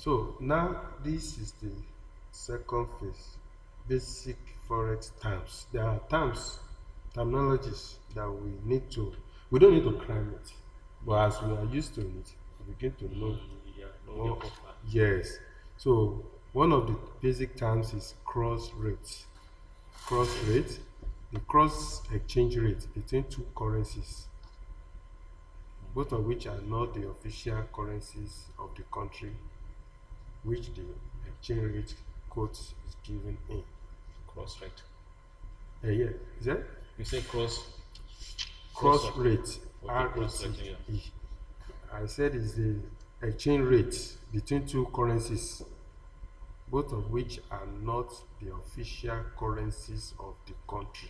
So now this is the second phase, basic forex terms. There are terminologies that we don't need to climb it, but as we are used to it, we begin to know Yeah, know the more. offer. Yes. So one of the basic terms is cross rate. Cross rate, the cross exchange rate between two currencies, both of which are not the official currencies of the country which the exchange rate quote is given in. Cross rate. Yeah, is that You say cross cross what? rate? Okay, cross rate. Yeah. RATE. I said is the exchange rate between two currencies, both of which are not the official currencies of the country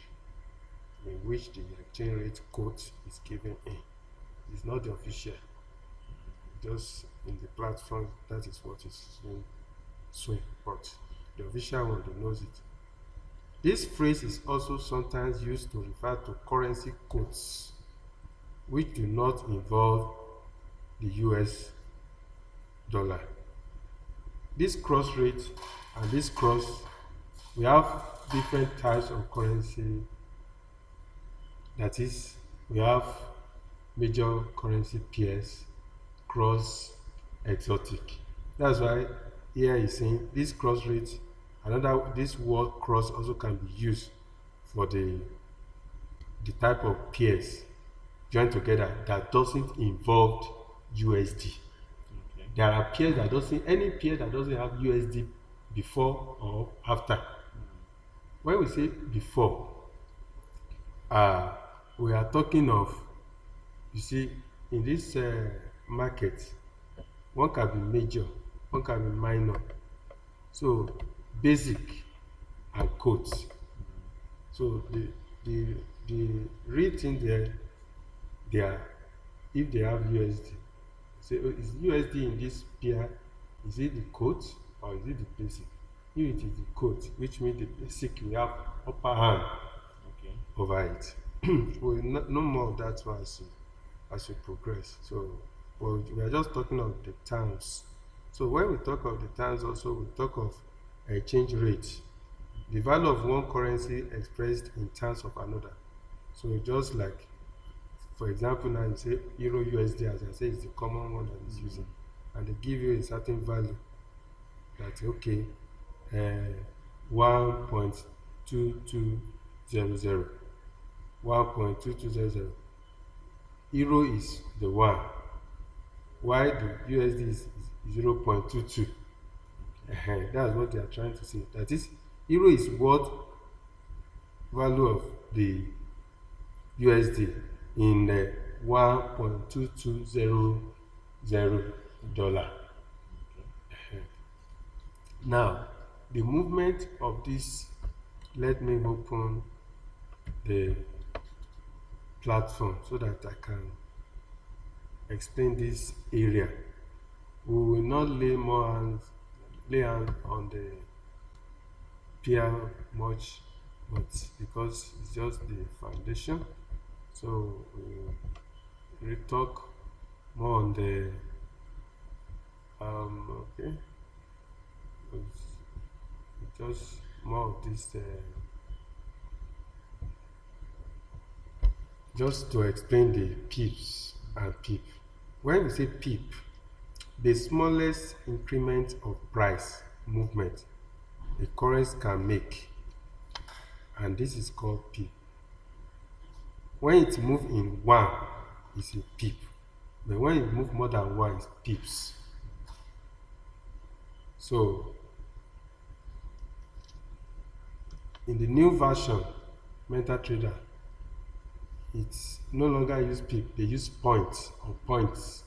in which the exchange rate quote is given in. It's not the official, just in the platform that is what is being swing, but the official one they knows it. This phrase is also sometimes used to refer to currency quotes which do not involve the US dollar. This cross rate and this cross, we have different types of currency. That is, we have major currency pairs, cross, exotic. That's why here is saying this cross rate, another this word cross also can be used for the type of pairs joined together that doesn't involve USD. Okay. There are pairs that doesn't any pair that doesn't have USD before or after. When we say before, uh, we are talking of, you see, in this market, one can be major, one can be minor. So basic and quotes. So the real thing there, they are, if they have USD, say, oh, is USD in this pair, is it the quote or is it the basic? If it is the quote, which means the basic we have upper hand Okay. over it. We'll know more of that one as we progress. So, well, we are just talking of the terms. So when we talk of the terms, also we talk of exchange rate, the value of one currency expressed in terms of another. So just like, for example, now you say Euro USD, as I say, is the common one that is using, and they give you a certain value that okay, 1.2200, 1.2200. Euro is the one, while the USD is 0.22. That's what they are trying to say. That is, euro is what value of the USD in 1.2200 dollar. Okay. Now, the movement of this, let me open the platform so that I can explain this area. We will not lay hands on the peer much, but because it's just the foundation, so we talk more on the okay, it's just more of this just to explain the pips and pip. When we say pip, the smallest increment of price movement a currency can make, and this is called pip. When it move in one, it's a pip, but when it move more than one, it's pips. So in the new version, MetaTrader, it's no longer use pip, they use points or points.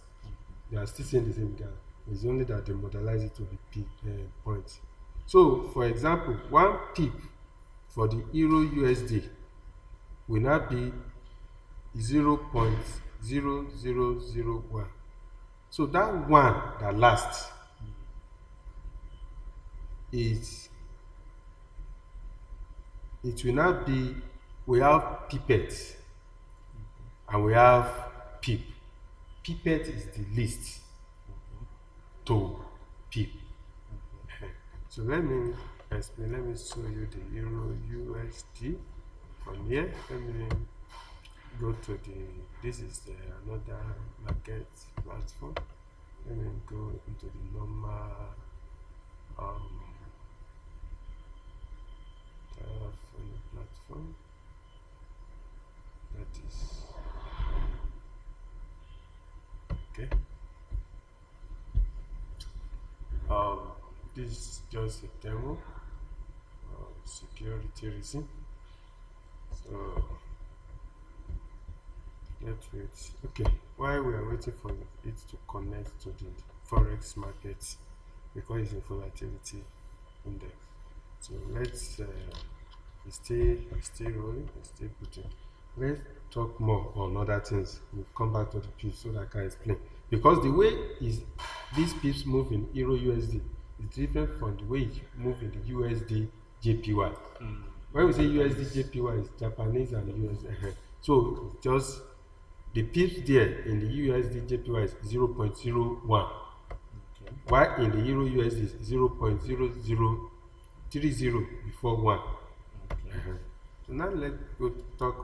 They are still saying the same guy. It's only that they modelize it to be pip points. So for example, one pip for the Euro USD will now be 0.0001. So that one that lasts is, it will now be, we have pipette and we have pip. Pipette is the least to pip. So let me explain. Let me show you the Euro USD from here. Let me go to the. This is the another market platform. Let me go into the normal um, telephone platform. That is okay. Um, this is just a demo of security reason. So let's wait. Okay, while we are waiting for it to connect to the forex market because it's a volatility index. So let's stay rolling, stay putting. Let's talk more on other things. We'll come back to the pips so that I can explain. Because the way is these pips move in Euro USD is different from the way it move in the USD JPY. When we say USD JPY is Japanese and USD. So just the pips there in the USD JPY is 0.01. Okay. While in the Euro USD is 0.0030 before 1. Okay. So now let's go talk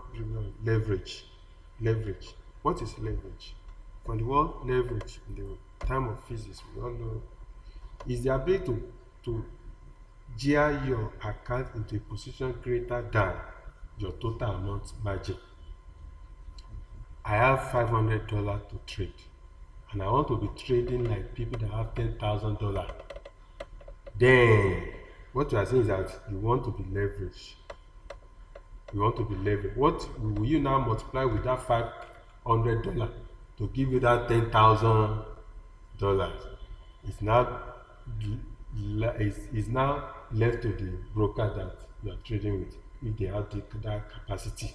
leverage. Leverage. What is leverage? From the word leverage in the time of physics, we all know is the ability to gear your account into a position greater than your total amount margin. I have $500 to trade, and I want to be trading like people that have $10,000. Then what you are saying is that you want to be leveraged. You want to be leveraged. What will you now multiply with that $500 to give you that $10,000? It's now is now left to the broker that you are trading with. If they have that capacity,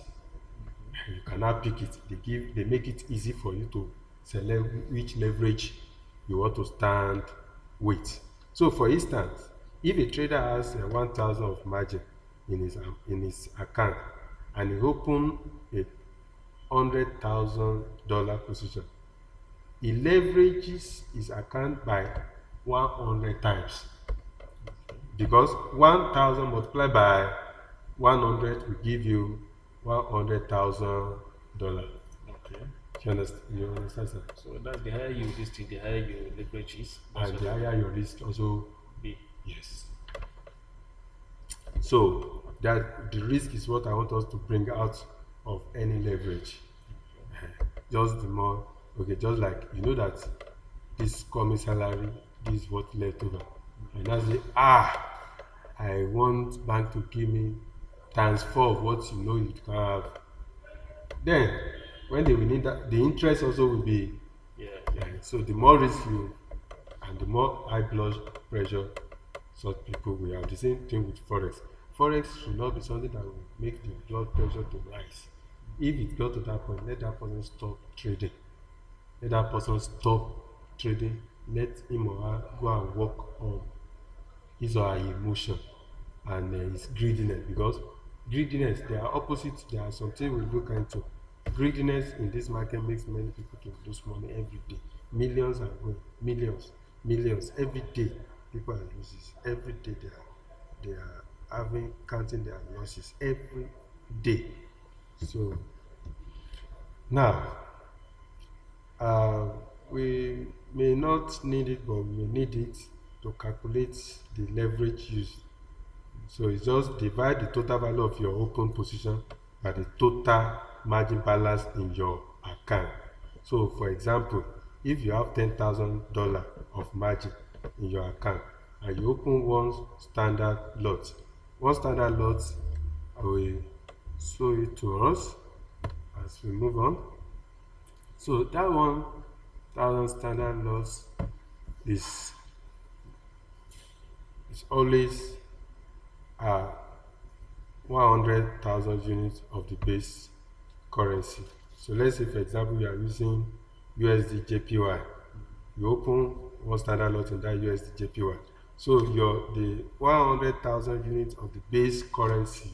you cannot pick it. They make it easy for you to select which leverage you want to stand with. So for instance, if a trader has 1,000 of margin in his account and he open a $100,000 position, he leverages his account by 100 times because 1,000 multiplied by 100 will give you $100,000. Okay. You understand, sir? So that's the higher you this thing, the higher your leverage is. And the higher your risk also. Be. Yes. So that the risk is what I want us to bring out of any leverage. Just the more okay, just like you know that this coming salary, this is what left over. And I say, I want bank to give me times 4 of what you know you can have. Then when they will need that, the interest also will be Yeah. so the more risk you and the more high blood pressure such people will have. The same thing with forex. Forex should not be something that will make the blood pressure to rise. If it got to that point, let that person stop trading. Let that person stop trading. Let him or her go and work on his or her emotion and his greediness, because greediness, they are opposite. There are something we look into. Greediness in this market makes many people to lose money every day. Millions are going, millions every day. People are losing every day. They are having counting their losses every day. So now uh, we may not need it, but we may need it to calculate the leverage used. So it's just divide the total value of your open position by the total margin balance in your account. So for example, if you have $10,000 of margin in your account and you open one standard lot, I will show it to us as we move on. So that 1,000 standard loss is always 100,000 units of the base currency. So let's say for example you are using USD JPY. You open one standard lot in that USD JPY. So the 100,000 units of the base currency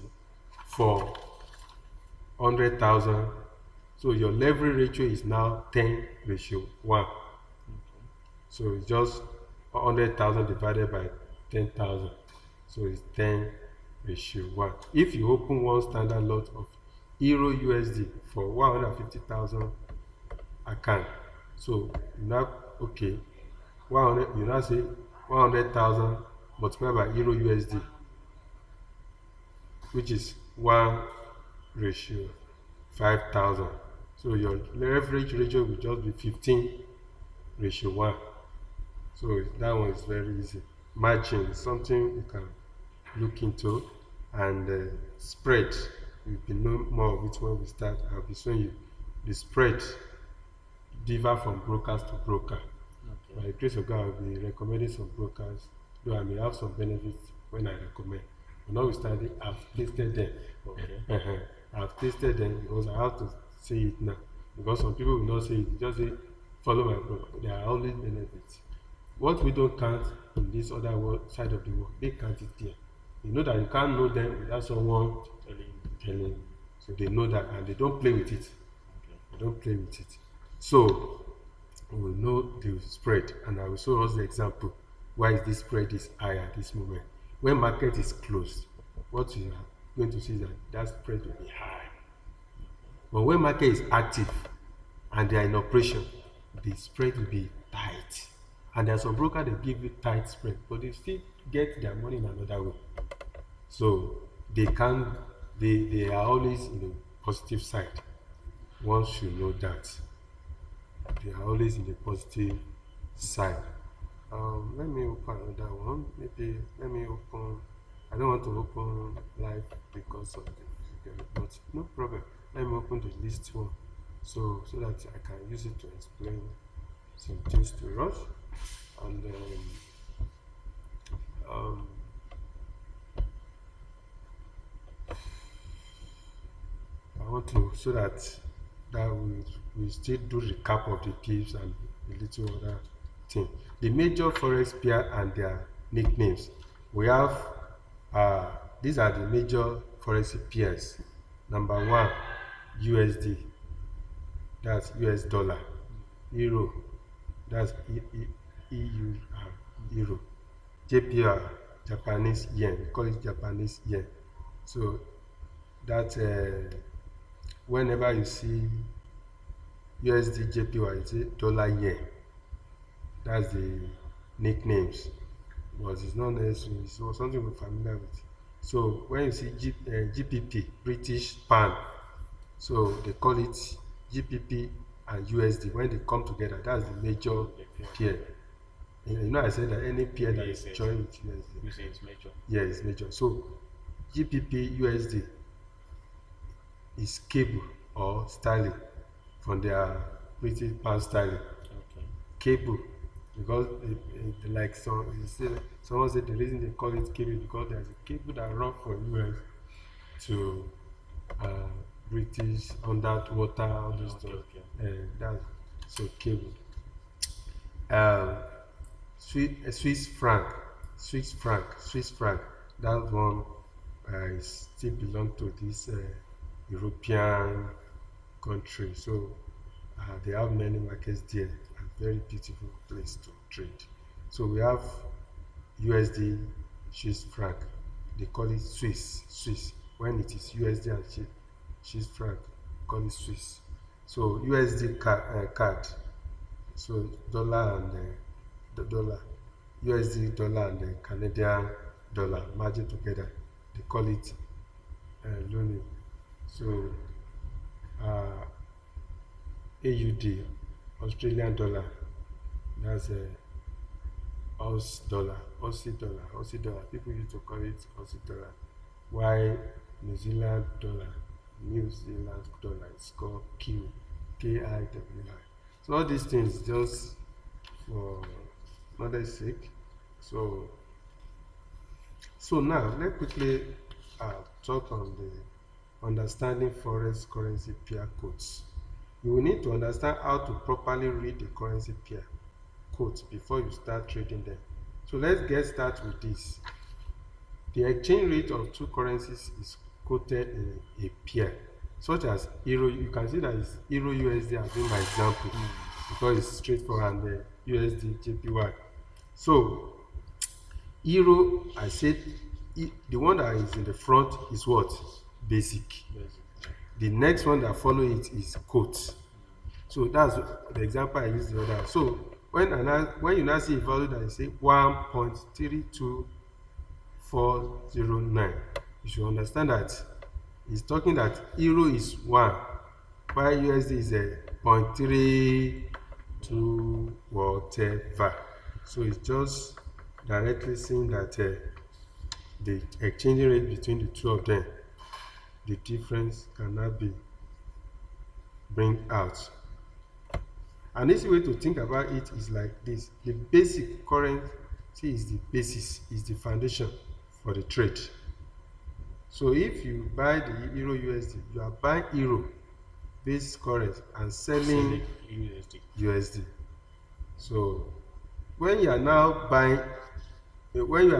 for 100,000. So your leverage ratio is now 10:1. So it's just 100,000 divided by 10,000. So it's 10:1. If you open one standard lot of Euro USD for 150,000 account, so you now, okay, 100, you now say 100,000 multiplied by Euro USD, which is 1:5,000. So your leverage ratio will just be 15:1. So that one is very easy. Margin is something you can look into, and spread, you will know more of it when we start. I'll be showing you the spread differ from brokers to broker. By the grace of God, I'll be recommending some brokers, though I may have some benefits when I recommend. But notwithstanding, I've tasted them. Okay. I've tasted them because I have to say it now. Because some people will not say it, they just say, follow my broker. There are always benefits. What we don't count in this other world, side of the world, they count it there. You know that you can't know them without someone telling you. So they know that, and they don't play with it. They don't play with it. So we will know the spread, and I will show us the example why this spread is high at this moment. When market is closed, what you are going to see is that that spread will be high. But when market is active and they are in operation, the spread will be tight. And there are some brokers that give you tight spread, but they still get their money in another way. So they can, they are always in the positive side. One should know that they are always in the positive side. Let me open another one. Maybe let me open. I don't want to open live because of the figure, but no problem. Let me open the list one, so that I can use it to explain some things to us. And um, I want to, so that we still do recap of the tips and a little other thing. The major forex pair and their nicknames. We have these are the major forex pairs. Number one, USD, that's US dollar. Euro, that's EU euro. JPR, Japanese yen, we call it Japanese yen. So that whenever you see USD JPY, it's a dollar yen. That's the nicknames, but it's not necessary. It's something we're familiar with. So when you see GPP, British pound, so they call it GPP and USD. When they come together, that's the major pair. You know, I said that any pair that is Yes. joined with USD, You say it's major. yeah, it's major. So GPP USD is cable or sterling from their British pound sterling. Okay. Cable, because like someone said the reason they call it cable because there's a cable that run from US to uh, British underwater, all those Okay, stuff. okay. That's so cable. Um, Swiss franc. That one still belong to this European country. So they have many markets there, and very beautiful place to trade. So we have USD, Swiss franc. They call it Swiss. When it is USD and Swiss franc, call it Swiss. So USD card. So dollar and the dollar, USD dollar and the Canadian dollar merged together. They call it loaning. So uh, AUD, Australian dollar, that's a Aussie dollar. People used to call it Aussie dollar. Why New Zealand dollar is called KIWI. So all these things just for knowledge sake. So now let's quickly talk on the understanding forex currency pair codes. You will need to understand how to properly read the currency pair codes before you start trading them. So let's get started with this. The exchange rate of two currencies is quoted in a pair, such as Euro. You can see that it's Euro USD as in my example because it's straightforward, and the USD JPY. So euro, I said, the one that is in the front is what? Basic. Basic. The next one that follow it is quote. So that's the example I used the other. So when you now see a value that is say 1.32409, you should understand that it's talking that euro is 1, while USD is a 0.32 whatever. So it's just directly saying that the exchange rate between the two of them, the difference cannot be bring out. An easy way to think about it is like this: the basic currency is the basis, is the foundation for the trade. So if you buy the euro USD, you are buying euro base currency and selling USD. USD. So when you are now buying, when you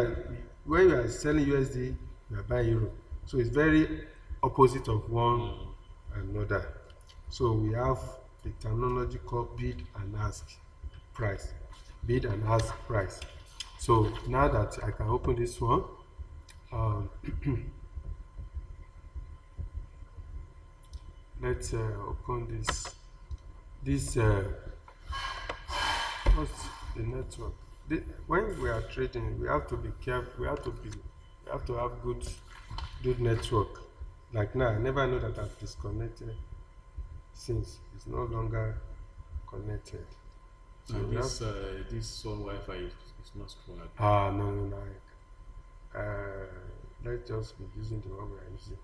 are selling USD, you are buying euro. So it's very opposite of one another. So we have the terminology called bid and ask price. Bid and ask price. So now that I can open this one, um, let's open this what's the network. When we are trading, we have to be careful. We have to have good network. Like now, I never know that I've disconnected since it's no longer connected. So And we have, this one Wi-Fi is not strong. no. Let's just be using the one we are using.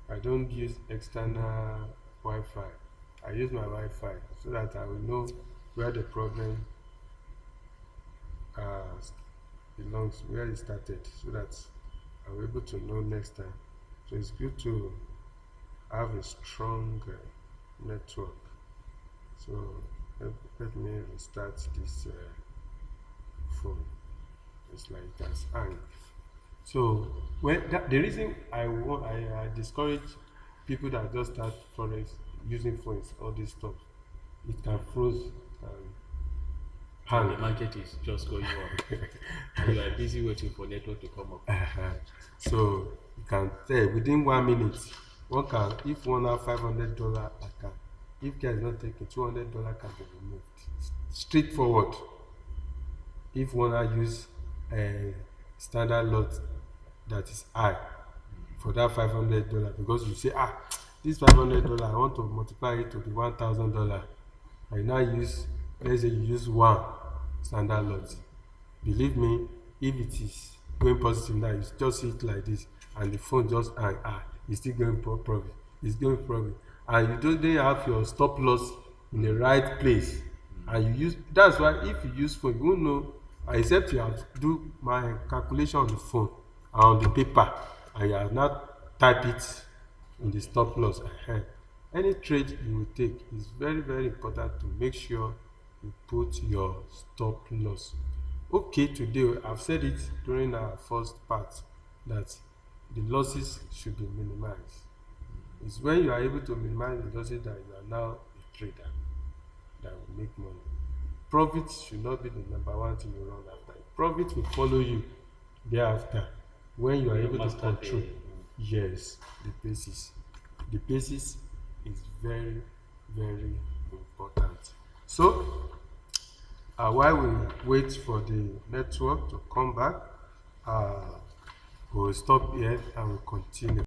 I don't use external Wi-Fi. I use my Wi-Fi so that I will know where the problem uh, belongs, where it started, so that I'll be able to know next time. So it's good to have a strong network. So let me restart this phone. It's like it has hang. So the reason I discourage people that just start forex using phones, all this stuff, it can froze and And the hang. market is just going up. And you are busy waiting for network to come up. So you can tell within 1 minute, one can, if one have $500 account, if care is not taken, $200 can be removed. Straightforward. If one use a standard lot that is high for that $500, because you say, this $500 I want to multiply it to be $1,000. I now use, let's say you use one standard lot. Believe me, if it is going positive now, you just see it like this, and the phone just hang, it's still going profit. It's going profit, and you don't have your stop loss in the right place, and you use. That's why if you use phone, you won't know, except you have to do my calculation on the phone and on the paper, and you have not type it in the stop loss. Any trade you will take is very important to make sure you put your stop loss. Okay, today I've said it during our first part that the losses should be minimized. It's when you are able to minimize the losses that you are now a trader that will make money. Profit should not be the number one thing you run after. Profit will follow you thereafter when you are able to Master control. the- Yes, the basis. The basis is very important. So while we wait for the network to come back, we'll stop here and we'll continue.